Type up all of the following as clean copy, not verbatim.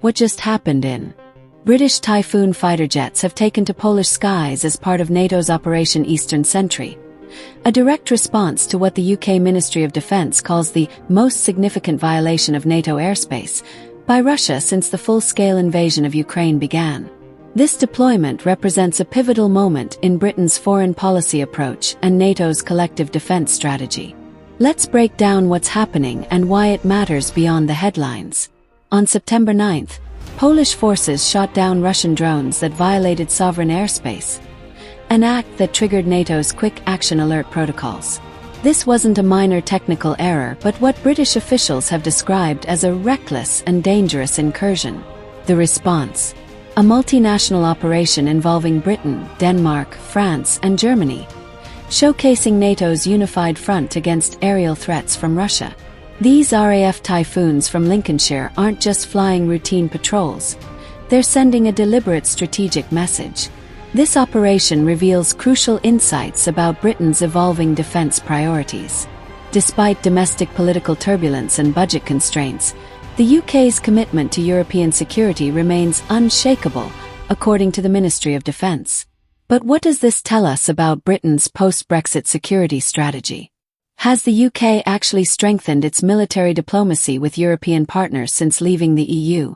What just happened in? British Typhoon fighter jets have taken to Polish skies as part of NATO's Operation Eastern Sentry, a direct response to what the UK Ministry of Defence calls the most significant violation of NATO airspace by Russia since the full-scale invasion of Ukraine began. This deployment represents a pivotal moment in Britain's foreign policy approach and NATO's collective defence strategy. Let's break down what's happening and why it matters beyond the headlines. On September 9th, Polish forces shot down Russian drones that violated sovereign airspace, an act that triggered NATO's Quick Action Alert protocols. This wasn't a minor technical error but what British officials have described as a reckless and dangerous incursion. The response: a multinational operation involving Britain, Denmark, France, and Germany, showcasing NATO's unified front against aerial threats from Russia. These RAF Typhoons from Lincolnshire aren't just flying routine patrols, they're sending a deliberate strategic message. This operation reveals crucial insights about Britain's evolving defence priorities. Despite domestic political turbulence and budget constraints, the UK's commitment to European security remains unshakable, according to the Ministry of Defence. But what does this tell us about Britain's post-Brexit security strategy? Has the UK actually strengthened its military diplomacy with European partners since leaving the EU?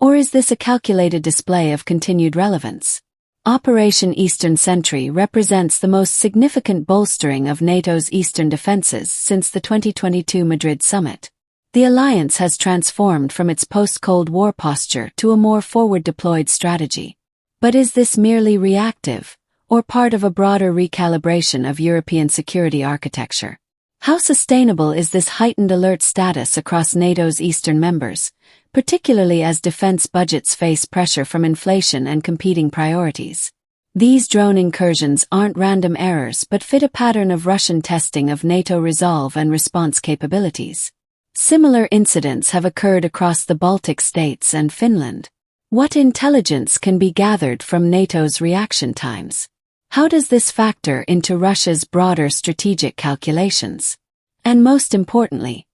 Or is this a calculated display of continued relevance? Operation Eastern Sentry represents the most significant bolstering of NATO's eastern defences since the 2022 Madrid summit. The alliance has transformed from its post-Cold War posture to a more forward-deployed strategy. But is this merely reactive, or part of a broader recalibration of European security architecture? How sustainable is this heightened alert status across NATO's eastern members, particularly as defense budgets face pressure from inflation and competing priorities? These drone incursions aren't random errors but fit a pattern of Russian testing of NATO resolve and response capabilities. Similar incidents have occurred across the Baltic states and Finland. What intelligence can be gathered from NATO's reaction times? How does this factor into Russia's broader strategic calculations? And most importantly,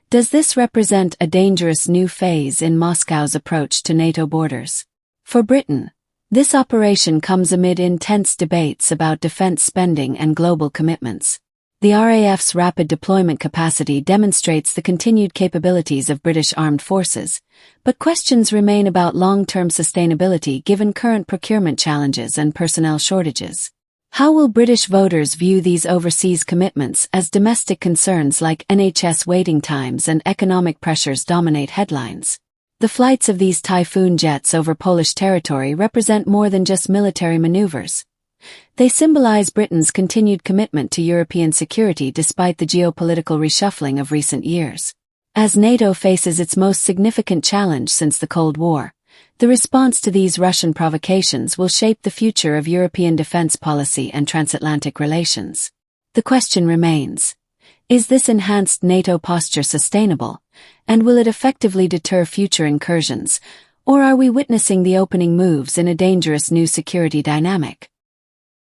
does this represent a dangerous new phase in Moscow's approach to NATO borders? For Britain, this operation comes amid intense debates about defense spending and global commitments. The RAF's rapid deployment capacity demonstrates the continued capabilities of British armed forces, but questions remain about long-term sustainability given current procurement challenges and personnel shortages. How will British voters view these overseas commitments as domestic concerns like NHS waiting times and economic pressures dominate headlines? The flights of these Typhoon jets over Polish territory represent more than just military maneuvers. They symbolize Britain's continued commitment to European security despite the geopolitical reshuffling of recent years. As NATO faces its most significant challenge since the Cold War, the response to these Russian provocations will shape the future of European defense policy and transatlantic relations. The question remains: is this enhanced NATO posture sustainable, and will it effectively deter future incursions, or are we witnessing the opening moves in a dangerous new security dynamic?